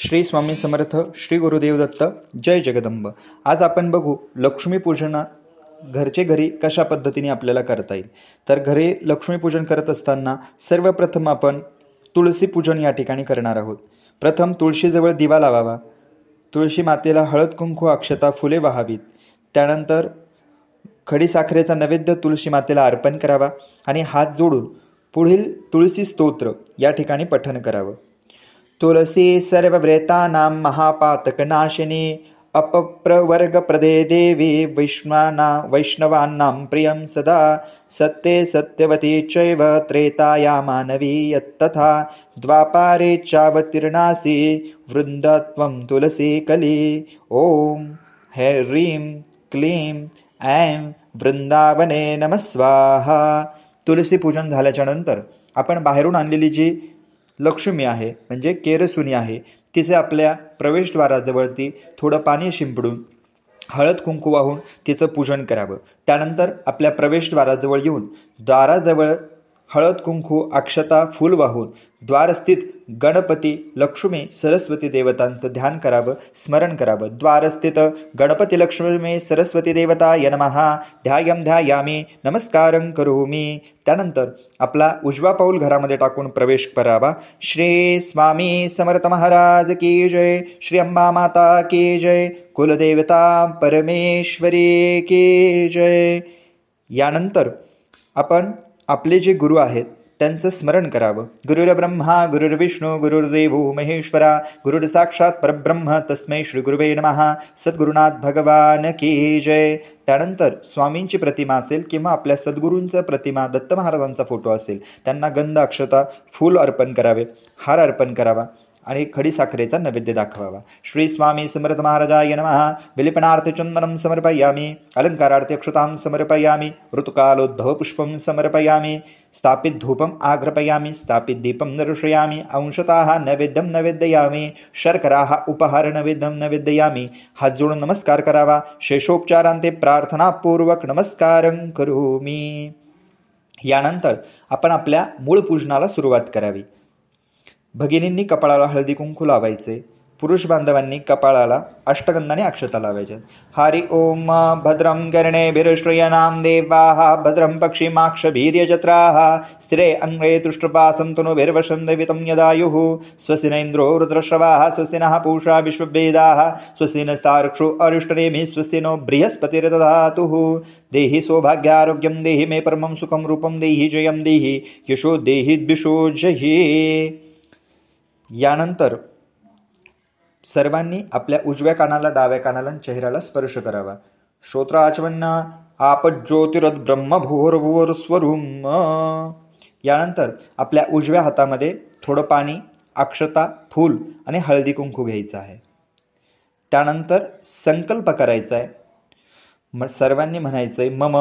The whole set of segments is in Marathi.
श्री स्वामी समर्थ, श्री गुरुदेव दत्त, जय जगदंब. आज आपण बघू लक्ष्मीपूजन घरचे घरी कशा पद्धतीने आपल्याला करता येईल. तर घरी लक्ष्मीपूजन करत असताना सर्वप्रथम आपण तुळशी पूजन या ठिकाणी करणार आहोत. प्रथम तुळशीजवळ दिवा लावावा. तुळशी मातेला हळद कुंकू अक्षता फुले वाहावीत. त्यानंतर खडीसाखरेचा नैवेद्य तुळशी मातेला अर्पण करावा आणि हात जोडून पुढील तुळशी स्तोत्र या ठिकाणी पठण करावं. तुलसी सर्वव्रेतानां महापातकनाशिनी अपप्रवर्गप्रदे देवी वैष्णवानां प्रियं सदा सत्ये सत्यवती चैव त्रेताया मानवी यत्तथा द्वापारे चावतीर्णासि वृन्दात्वं तुलसी कली. ओम ह्रीं क्लीं ऐं वृंदावने नमः स्वाहा. तुलसी पूजन झाल्याच्या नंतर आपण बाहेरून आणलेली जी लक्ष्मी आहे म्हणजे केरसुनी आहे तिचे आपल्या प्रवेशद्वाराजवळती थोडं पाणी शिंपडून हळद कुंकू वाहून तिचं पूजन करावं. त्यानंतर आपल्या प्रवेशद्वाराजवळ येऊन दाराजवळ हळद कुंकू अक्षता फूल वाहून द्वारस्थित गणपती लक्ष्मी सरस्वती देवतांचं ध्यान करावं, स्मरण करावं. द्वारस्थित गणपती लक्ष्मी सरस्वती देवताय नमः ध्यायामी नमस्कारं करोमि. त्यानंतर आपला उजवा पाऊल घरामध्ये टाकून प्रवेश करावा. श्री स्वामी समर्थ महाराज की जय. श्री अंबा माता की जय. कुलदेवता परमेश्वरी की जय. यानंतर आपण आपले जे गुरु आहेत त्यांचं स्मरण करावं. गुरुर्ब्रह्मा गुरुर्विष्णू गुरुर्देवो महेश्वरा गुरुर साक्षात परब्रह्म तस्मै श्री गुरुवे नमः. सद्गुरुनाथ भगवान की जय. त्यानंतर स्वामींची प्रतिमा असेल किंवा आपल्या सद्गुरूंचा प्रतिमा दत्त महाराजांचा फोटो असेल त्यांना गंध अक्षता फूल अर्पण करावे, हार अर्पण करावा आणि खडीसाखरेचा नैवेद्य दाखवावा. श्री स्वामी समर्थ महाराजाय नमः. विलिपनार्थ चंदनं समर्पयामि, अलंकारार्थ अक्षतां समर्पयामि, ऋतुकालोद्भव पुष्पं समर्पयामि, स्थापित धूपम आग्रपयामि, स्थापित दीपं दर्शयामि, अंशतः नैवेद्यं नैवेद्यामि, शर्कराः उपहार नैवेद्यं नैवेद्यामि. हात जोडून नमस्कार करावा. शेषोपचारांते प्रार्थनापूर्वक नमस्कारं करोमि. यानंतर आपण आपल्या मूळ पूजनाला सुरुवात करावी. भगिनींनी कपाळाला हळदी कुंकू लावायचे. पुरुष बांधवांनी कपाळाला अष्टगंधाने अक्षता लावायच्या. हरि ओम भद्रं कर्णेभिः श्रूयतां देवाः भद्रं पक्षिमाक्षभिर्यजत्राः स्थिरे अंग्रे तुष्टुपासं तनूभिर्वशं देवितं यदायुः. स्वस्ति न इन्द्रो वृत्रश्रवाः स्वस्ति नः पूषा विश्ववेदाः स्वस्ति नस्तार्क्ष्यो अरिष्टनेमिः स्वस्ति नो बृहस्पतिर्दधातुः. देहि सौभाग्यारोग्यं देहि मे परमं सुखं रूपं देहि जयं देहि यशो देहि द्विषो जहि. यानंतर सर्वांनी आपल्या उजव्या कानाला डाव्या कानाला चेहऱ्याला स्पर्श करावा. श्रोत्राचमन्न आपज्योतिरद ब्रह्मभूर्भुवर स्वरूम. यानंतर आपल्या उजव्या हातामध्ये थोडं पाणी, अक्षता, फूल आणि हळदी कुंकू घ्यायचं आहे. त्यानंतर संकल्प करायचा आहे. मग सर्वांनी म्हणायचंय मम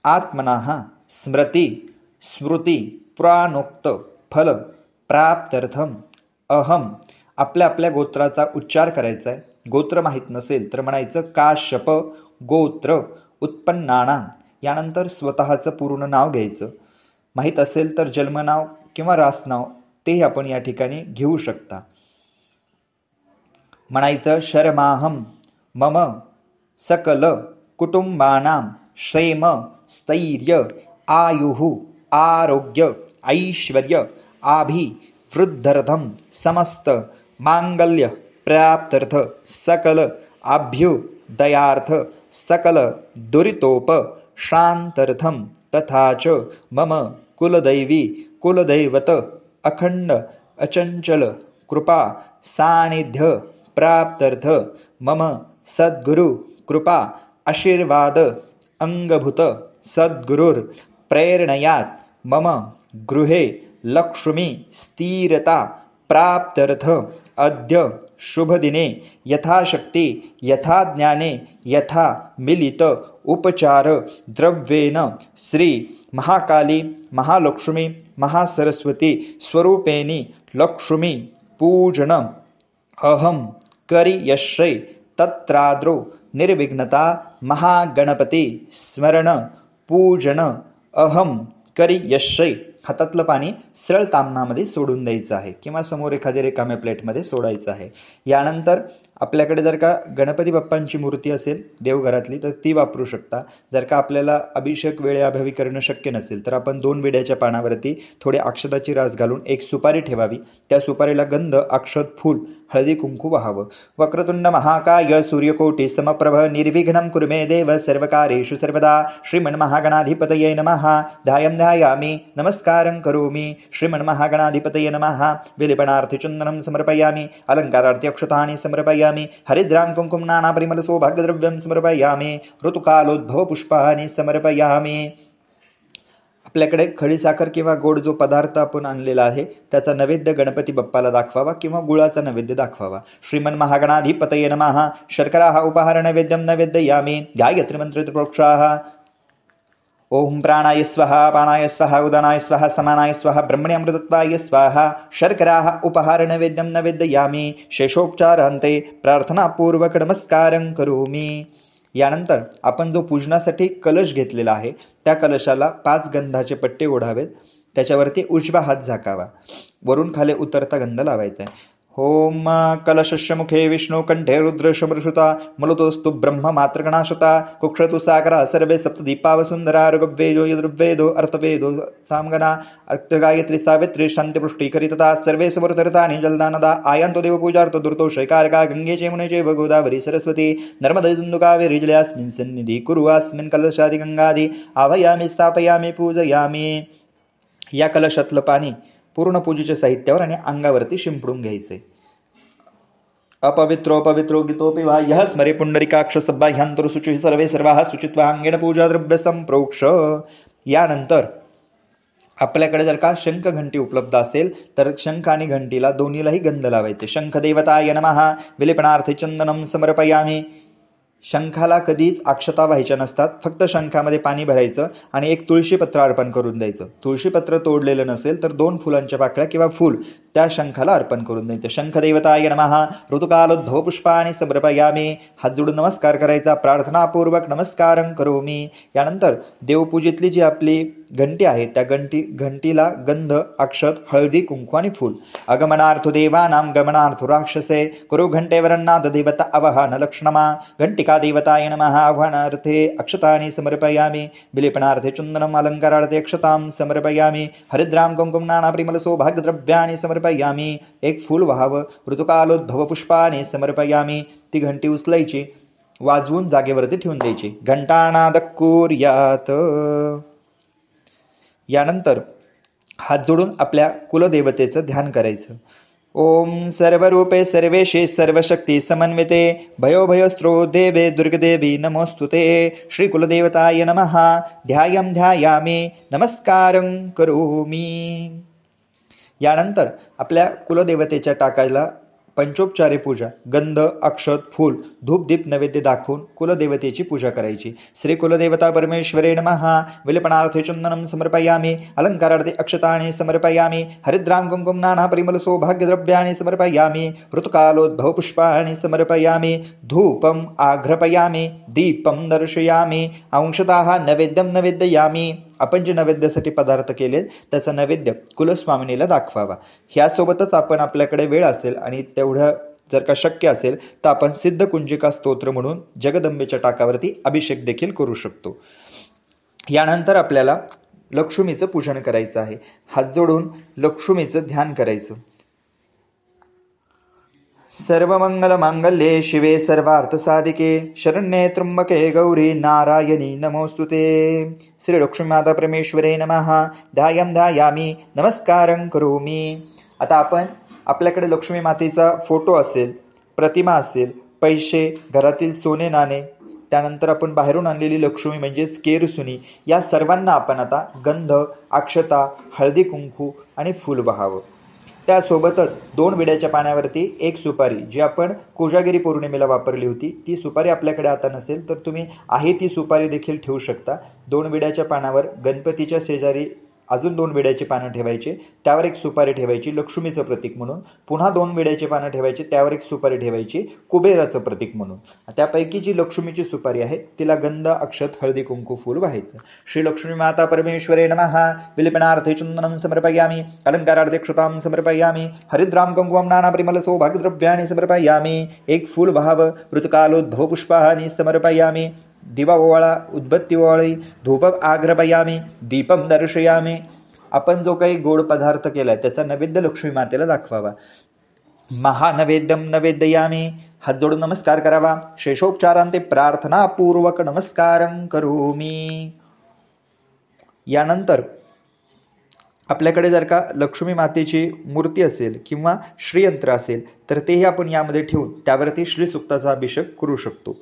आत्मनाः स्मृती स्मृती पुराणोक्त फल प्राप्त्यर्थम अहम. आपल्या आपल्या गोत्राचा उच्चार करायचा आहे. गोत्र माहीत नसेल तर म्हणायचं काश्यप गोत्र उत्पन्नानां. यानंतर स्वतःचं पूर्ण नाव घ्यायचं. माहीत असेल तर जन्मनाव किंवा रासनाव तेही आपण या ठिकाणी घेऊ शकता. म्हणायचं शर्माहम मम सकल कुटुंबानां क्षेम स्थैर्य आयुः आरोग्य ऐश्वर्य अभिवृद्ध्यर्थं समस्त मांगल्य प्राप्त्यर्थ सकल अभ्युदयार्थ सकल दुरितोप शांत्यर्थं तथा च मम कुलदैवी कुलदैवत अखंड अचंचल कृपा सानिध्य प्राप्त्यर्थ मम सद्गुरु कृपा आशीर्वाद अंगभूत सद्गुरुर प्रेरणयात् मम गृहे लक्ष्मी स्थिरता प्राप्त्यर्थ अद्य शुभदिने यथाशक्ती यथा ज्ञाने यथा मिलित उपचार द्रव्येन श्री महाकाली महालक्ष्मी महासरस्वती स्वरूपेणी लक्ष्मी पूजन अहम करिष्ये. तत्राद्रो निर्विघ्नता महागणपती स्मरण पूजन अहम करिष्ये. हातातलं पाणी सरळ तामणामध्ये सोडून द्यायचं आहे किंवा समोर एखाद्या रिकाम्या प्लेटमध्ये सोडायचं आहे. यानंतर आपल्याकडे जर का गणपती बाप्पांची मूर्ती असेल देवघरातली तर ती वापरू शकता. जर का आपल्याला अभिषेक वेळेअभावी करणं शक्य नसेल तर आपण 2 विड्याच्या पानावरती थोडे अक्षताची रास घालून एक सुपारी ठेवावी. त्या सुपारीला गंध, अक्षत, फूल, हळदी कुंकू वाहावं. वक्रतुंड महाकाय सूर्यकोटी समप्रभ निर्विघ्नं कुरु मे देव सर्वकारेषु सर्वदा. श्रीमन्महागणाधिपतये नमः. ध्यायामि नमस्कारं करोमि. श्रीमन्महागणाधिपतये नमः. विलेपनार्थी चंदनं समर्पयामि. अलंकारार्थी अक्षतानि समर्पयामि. हरिद्रां कुंकुम नाना परिमल सौभाग्यद्रव्यं समर्पयामि. ऋतुकालोद्भव पुष्पानि समर्पयामि. आपल्याकडे खडीसाखर किंवा गोड जो पदार्थ आपण आणलेला आहे त्याचा नैवेद्य गणपती बाप्पाला दाखवावा किंवा गुळाचा नैवेद्य दाखवावा. श्रीमन्महागणाधिपतये नमः. शर्कराः उपहार नैवेद्यं नैवेद्ययामि. गायत्री मंत्रोक्ताः. ओम प्राणाय स्वाहा, पानाय स्वाहा, उदानाय स्वाहा, समानाय स्वाहा, ब्रह्मणे अमृतत्वाय स्वाहा. शर्कराः उपहार नैवेद्यं नैवेद्ययामि. शेषोपचारान्ते प्रार्थनापूर्वक नमस्कारं करोमि. यानंतर आपण जो पूजनासाठी कलश घेतलेला आहे त्या कलशाला 5 गंधाचे पट्टे ओढावेत. त्याच्यावरती उजवा हात झाकावा. वरून खाली उतरता गंध लावायचा आहे. ओम कलशस्य मुखे विष्णु कंठे रुद्र शमृषुता मलतोस्तु ब्रह्म मात्रगणाशुता कुक्षतु सागरा सर्वे सप्तदीपा वसुंधरा ऋग्वेदो यजुर्वेदो अर्थवेदो सामगना अर्कगायत्री सावित्री शांतिपुष्टिकरितता सर्वे समृतरतानि जलदानदा. आयान्तो देवपूजार्थ दुर्तो शैकारका गंगे चेमुने चैव गोदावरी सरस्वती नर्मदे सिन्धु कावेरी जलेऽस्मिन् सन्निधि कुरु अस्मिन् कलशादि गंगादि आवाहयामि स्थापयामि पूजयामि. या कलशातलं पाणी पूर्ण पूजेच्या साहित्यावर आणि अंगावरती शिंपडून घ्यायचे. अपवित्रो पवित्रो गीतोपि वा यः स्मरे पुंडरीकाक्ष सब्बाह्यांतरशुचिः सर्वे सर्वाः शुचित्वा अंगेन पूजा द्रव्य संप्रोक्ष. यानंतर आपल्याकडे जर का शंख घंटी उपलब्ध असेल तर शंख आणि घंटीला दोन्हीलाही गंध लावायचे. शंख देवताय नमः. विलेपनार्थी चंदनं समर्पयामि. शंखाला कधीच अक्षता व्हायच्या नसतात. फक्त शंखामध्ये पाणी भरायचं आणि एक तुळशीपत्र अर्पण करून द्यायचं. तुळशीपत्र तोडलेलं नसेल तर 2 फुलांच्या पाकळ्या किंवा फूल त्या शंखाला अर्पण करून द्यायचं. शंख देवताय नमः. ऋतुकालोद्भव पुष्पानि समर्पयामि. हात जोडून नमस्कार करायचा. प्रार्थनापूर्वक नमस्कारं करोमि. यानंतर देवपूजेतली जी आपली घंटी आहे त्या घंटीला गंध, अक्षत, हळदी, कुंकू आणि फूल. आगमनार्थ देवानां गमनार्थ राक्षसे कुरु घंटेवरन्नाद देवता अवहान लक्ष्मणा. घंटिका देवताय नमः. आह्वानार्थे अक्षतानि समर्पयामि. विलेपनार्थे चंदनम् अलंकारार्थे अक्षतां समर्पयामि. हरिद्रां कुंकुम नाना परिमल सौभाग्यद्रव्यानि समर्पयामि. एक फूल व्हावं. ऋतुकालोद्भव पुष्पानि समर्पयामि. ती घंटी उचलायची, वाजवून जागेवरती ठेवून द्यायची. घंटानाद कुर्यात. यानंतर हात जोडून आपल्या कुलदेवतेचं ध्यान करायचं. ओम सर्वरूपे सर्वेशे सर्वशक्ती समन्विते भयोभयस्त्रो देवे दुर्गदेवी नमोस्तुते. श्री कुलदेवताय नमः. ध्यायामि नमस्कारं करोमि. यानंतर आपल्या कुलदेवतेच्या टाकायला पंचोपचारे पूजा, गंध, अक्षत, फूल, धूप, दीप नैवेद्य दाखवून कुलदेवतेची पूजा करायची. श्री कुलदेवता परमेश्वरे नमः. विलेपनार्थे चंदनं समर्पयामि. अलंकारार्थे अक्षतानि समर्पयामि. हरिद्रां कुंकुम नाना परिमल सौभाग्यद्रव्यानि समर्पयामि. ऋतुकालोद्भव पुष्पाणि समर्पयामि. धूपम् आघ्रपयामि. दीपं दर्शयामि. अंशतः नैवेद्यं नैवेद्ययामि. आपण जे नैवेद्यासाठी पदार्थ केले त्याचा नैवेद्य कुलस्वामिनीला दाखवावा. ह्यासोबतच आपण आपल्याकडे वेळ असेल आणि तेवढं जर का शक्य असेल तर आपण सिद्ध कुंजिका स्तोत्र म्हणून जगदंबेच्या टाकावरती अभिषेक देखील करू शकतो. यानंतर आपल्याला लक्ष्मीचं पूजन करायचं आहे. हात जोडून लक्ष्मीचं ध्यान करायचं. सर्वमंगल मांगल्ये शिवे सर्वार्थ साधिके शरण्ये त्र्यंबके गौरी नारायणी नमोस्तुते. श्री लक्ष्मी माता परमेश्वरे नमः. ध्यायामि नमस्कारं करोमि. आता आपण आपल्याकडे लक्ष्मी मातेचा फोटो असेल, प्रतिमा असेल, पैसे, घरातील सोने नाणे, त्यानंतर आपण बाहेरून आणलेली लक्ष्मी म्हणजेच केरसुनी, या सर्वांना आपण आता गंध, अक्षता, हळदी कुंकू आणि फूल वाहावं. त्यासोबतच 2 विड्याच्या पाण्यावरती एक सुपारी जी आपण कोजागिरी पौर्णिमेला वापरली होती ती सुपारी आपल्याकडे आता नसेल तर तुम्ही आहे ती सुपारी देखील ठेवू शकता. 2 विड्याच्या पानावर गणपतीच्या शेजारी अजून 2 विड्याची पानं ठेवायची, त्यावर एक सुपारी ठेवायची लक्ष्मीचं प्रतीक म्हणून, पुन्हा 2 विड्याची पानं ठेवायची, त्यावर एक सुपारी ठेवायची कुबेराचं प्रतीक म्हणून. त्यापैकी जी लक्ष्मीची सुपारी आहे तिला गंध, अक्षत, हळदी, कुंकू, फूल व्हायचं. श्री लक्ष्मी माता परमेश्वरे नमः. विलिपनार्थे चंदनं समर्पयामि, अलंकारार्थे क्षतां समर्पयामि, हरिद्रां कुंकुमं नाना परिमल सौभाग्यद्रव्याणि समर्पयामि. एक फूल व्हावं, ऋतुकालोद्भव पुष्पाणि समर्पयामि. दिवा ओवाळा, उद्बत्ती ओवाळी, धूप आग्रपयामी, दीपम दर्शयामी. आपण जो काही गोड पदार्थ केलाय त्याचा नैवेद्य लक्ष्मी मातेला दाखवावा. महानैवेद्यम नैवेद्यामी. हात जोडून नमस्कार करावा. शेषोपचारांते प्रार्थनापूर्वक नमस्कारं करोमी. यानंतर आपल्याकडे जर का लक्ष्मी मातेची मूर्ती असेल किंवा श्रीयंत्र असेल तर तेही आपण यामध्ये ठेवून त्यावरती श्रीसुक्ताचा अभिषेक करू शकतो.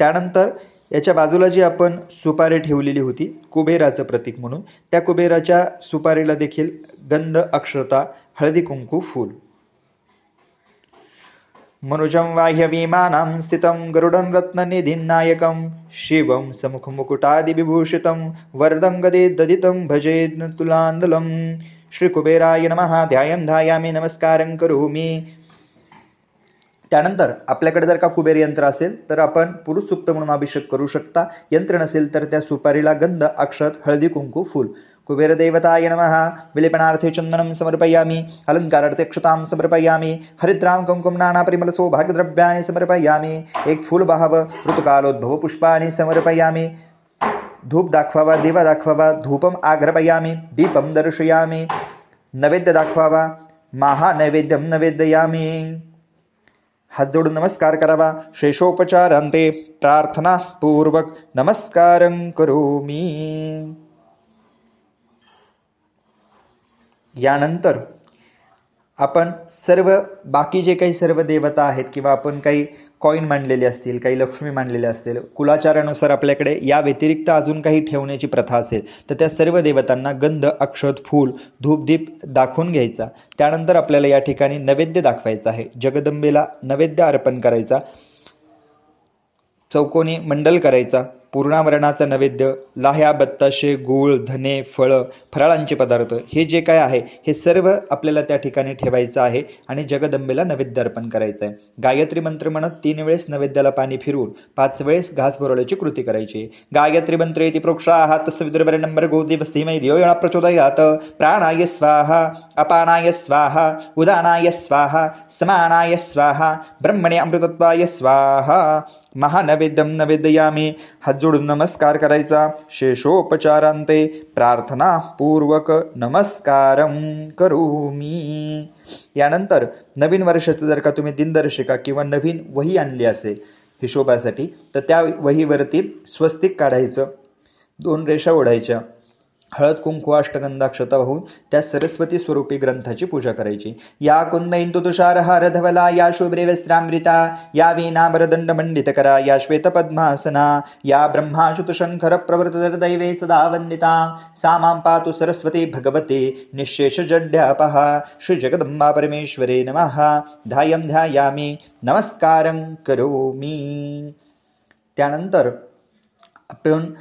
त्यानंतर याच्या बाजूला जी आपण सुपारी ठेवलेली होती कुबेराचं प्रतीक म्हणून, त्या कुबेराच्या सुपारीला देखील गंध, अक्षता, हळदी, कुंकू, फूल. मनुजं वाह्यविमानं स्थितं गरुडं रत्ननिधिनायकं शिवं समुखमुकुटादिविभूषितं वरदं गदेददितं भजे तुलान्दलं. श्री कुबेराय नमः. ध्यायं ध्यायामि, नमस्कारं करोमि. त्यानंतर आपल्याकडे जर का कुबेर यंत्र असेल तर आपण पुरुष सूक्त म्हणून अभिषेक करू शकता. यंत्र नसेल तर त्या सुपारीला गंध, अक्षत, हळदी, कुंकू, फूल. कुबेर देवताय नमः. विलेपनार्थे चंदनं समर्पयामि, अलंकारार्थे क्षतां समर्पयामि, हरिद्रां कुंकुमं नाना परिमल सौभाग्यद्रव्याणि समर्पयामि. एक फूल वाहावं, ऋतुकालोद्भव पुष्पाणि समर्पयामि. धूप दाखवावा, दिवा दाखवावा, धूपम आग्रपयामि, दीपम दर्शयामि. नैवेद्य दाखवावा, महानैवेद्यम नैवेद्यामि. हात जोडून नमस्कार करावा. शेषोपचारांते प्रार्थनापूर्वक नमस्कारं करोमी. यानंतर आपण बाकी जे काही सर्व देवता आहेत किंवा आपण काही कॉईन मांडलेले असतील, काही लक्ष्मी मांडलेले असतील, कुलाचारानुसार आपल्याकडे या व्यतिरिक्त अजून काही ठेवण्याची प्रथा असेल तर त्या सर्व देवतांना गंध, अक्षत, फूल, धूपदीप दाखवून घ्यायचा. त्यानंतर आपल्याला या ठिकाणी नैवेद्य दाखवायचा आहे. जगदंबेला नैवेद्य अर्पण करायचा. चौकोनी मंडल करायचा. पूर्णावरणाचा नैवेद्य, लाह्या, बत्ताशे, गूळ, धने, फळं, फराळांचे पदार्थ हे जे काय आहे हे सर्व आपल्याला त्या ठिकाणी ठेवायचं आहे आणि जगदंबेला नैवेद्य अर्पण करायचं आहे. गायत्री मंत्र म्हणत 3 वेळेस नैवेद्याला पाणी फिरवून 5 वेळेस घास भरवल्याची कृती करायची. गायत्री मंत्रे ती प्रोक्षाः तस्य विदुर्वरेण्यं भर्गो देवस्थीमहि धियो यो नः प्रचोदयात्. प्राणाय स्वाहा, अपानाय स्वाहा, उदानाय स्वाहा, समानाय स्वाहा, ब्रह्मणे अमृतत्वाय स्वाहा. महानैवेद्यम नैवेद्यामी. हात जोडून नमस्कार करायचा. शेषोपचारांते प्रार्थनापूर्वक नमस्कारं करोमी. यानंतर नवीन वर्षाचं जर का तुम्ही दिनदर्शिका किंवा नवीन वही आणली असेल हिशोबासाठी तर त्या वहीवरती स्वस्तिक काढायचं, 2 रेषा ओढायच्या, हळद, कुंकू, अष्टगंधाक्षता वाहून त्या सरस्वती स्वरूपी ग्रंथाची पूजा करायची. या कुंदयंतु तुषारहार धवला, या शुभ्रे वस्त्रामृता, या वीणाभरदंड मंडितकरा, या श्वेतपद्मासना, या ब्रह्माशुतशंकर प्रवृतदैवे सदा वंदिता, सा मां पातु सरस्वती भगवते निःशेषजड्यापहा. श्री जगदंबा परमेश्वरे नमः. ध्यायं ध्यायामि, नमस्कारं करोमि. त्यानंतर आपण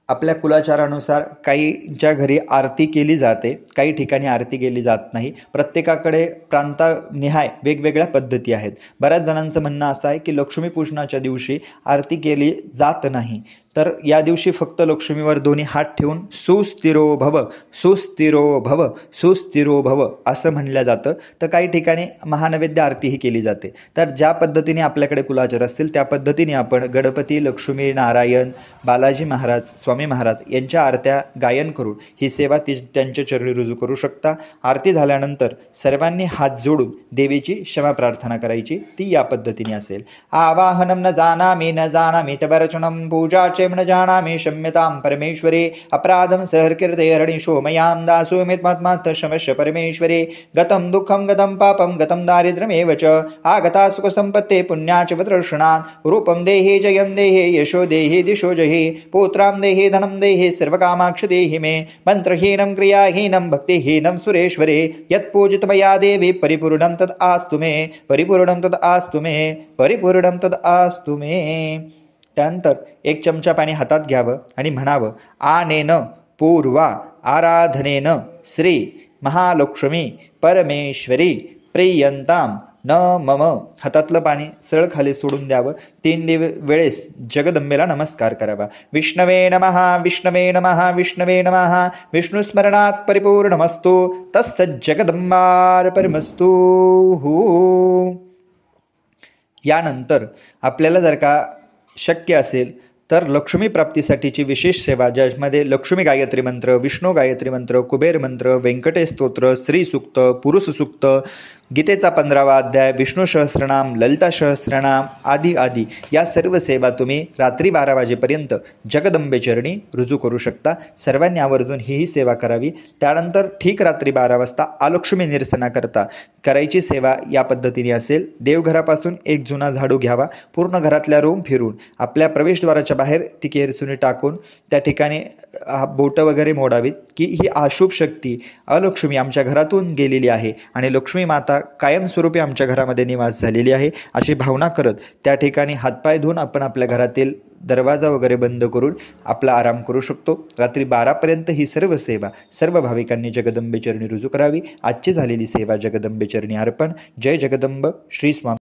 आपल्या कुलाचारानुसार काहींच्या घरी आरती केली जाते, काही ठिकाणी आरती केली जात नाही. प्रत्येकाकडे प्रांतानिहाय वेगवेगळ्या पद्धती आहेत. बऱ्याच जणांचं म्हणणं असं आहे की लक्ष्मीपूजनाच्या दिवशी आरती केली जात नाही, तर या दिवशी फक्त लक्ष्मीवर दोन्ही हात ठेवून सुस्थिरो भव, सुस्थिरो भव, सुस्थिरो भव असं म्हणलं जातं. तर काही ठिकाणी महानैवेद्य आरतीही केली जाते. तर ज्या पद्धतीने आपल्याकडे कुलाचार असतील त्या पद्धतीने आपण गणपती, लक्ष्मी, नारायण, बालाजी महाराज, स्वामी महाराज यांच्या आरत्या गायन करून ही सेवा त्यांच्या चरणी रुजू करू शकता. आरती झाल्यानंतर सर्वांनी हात जोडून देवीची क्षमा प्रार्थना करायची. ती या पद्धतीने असेल. आवाहनं न जानामि तवर्चनं पूजाचे न जानामि क्षम्यतां परमेश्वरे. अपराधं सहर्कीर्ते हरणिषो मयां दासोमित्मात्मात् क्षमस्व परमेश्वरे. गतं दुःखं गतं पापं गतं दारिद्र्यमेव च आगता सुखसम्पत्ते पुण्याच वदर्शनात्. रूपं देहि जयं देहि यशो देहि दिशो जहि पुत्रां देहि धनं देहि सर्वकामाक्ष देहि मे. मन्त्रहीनं क्रियाहीनं भक्तिहीनं सुरेश्वरे. यत्पूजित मया देवी परिपूर्णं तद् आस्तु मे, परिपूर्णं तद् आस्तु मे, परिपूर्णं तद् आस्तु मे. त्यानंतर 1 चमचा पाणी हातात घ्यावं आणि म्हणावं, आनेन पूर्वा आराधनेन श्री महालक्ष्मी परमेश्वरी प्रियंतां न मम. हातातलं पाणी सरळ खाली सोडून द्यावं. 3 वेळेस जगदंबेला नमस्कार करावा. विष्णवे नमः विष्णवे नमः विष्णवे नमः. विष्णुस्मरणात परिपूर्णमस्तु. तत्सज्जगदंबार्पणमस्तु. यानंतर आपल्याला जर का शक्य असेल तर लक्ष्मी प्राप्तीसाठीची विशेष सेवा, ज्यामध्ये लक्ष्मी गायत्री मंत्र, विष्णू गायत्री मंत्र, कुबेर मंत्र, व्यंकटेश स्तोत्र, श्री सूक्त, पुरुष सूक्त, गीतेचा 15वा अध्याय, विष्णू सहस्रनाम, ललिता सहस्रनाम आदी आदी या सर्व सेवा तुम्ही रात्री 12 वाजेपर्यंत जगदंबेचरणी रुजू करू शकता. सर्वांनी आवर्जून ही सेवा करावी. त्यानंतर ठीक रात्री 12 वाजता अलक्ष्मी निरसनाकरता करायची सेवा या पद्धतीने असेल. देवघरापासून एक जुना झाडू घ्यावा. पूर्ण घरातल्या रूम फिरून आपल्या प्रवेशद्वाराच्या बाहेर ती केरसुनी टाकून त्या ठिकाणी बोटं वगैरे मोडावीत की ही अशुभ शक्ती अलक्ष्मी आमच्या घरातून गेलेली आहे आणि लक्ष्मी माता कायमस्वरूपी आमच्या घरामध्ये निवास झालेली आहे अशी भावना करत त्या ठिकाणी हातपाय धुवून आपण आपल्या घरातील दरवाजा वगैरे बंद करून आपला आराम करू शकतो. रात्री 12पर्यंत ही सर्व सेवा सर्व भाविकांनी जगदंबेचरणी रुजू करावी. आजची झालेली सेवा जगदंबेचरणी अर्पण. जय जगदंब. श्री स्वामी.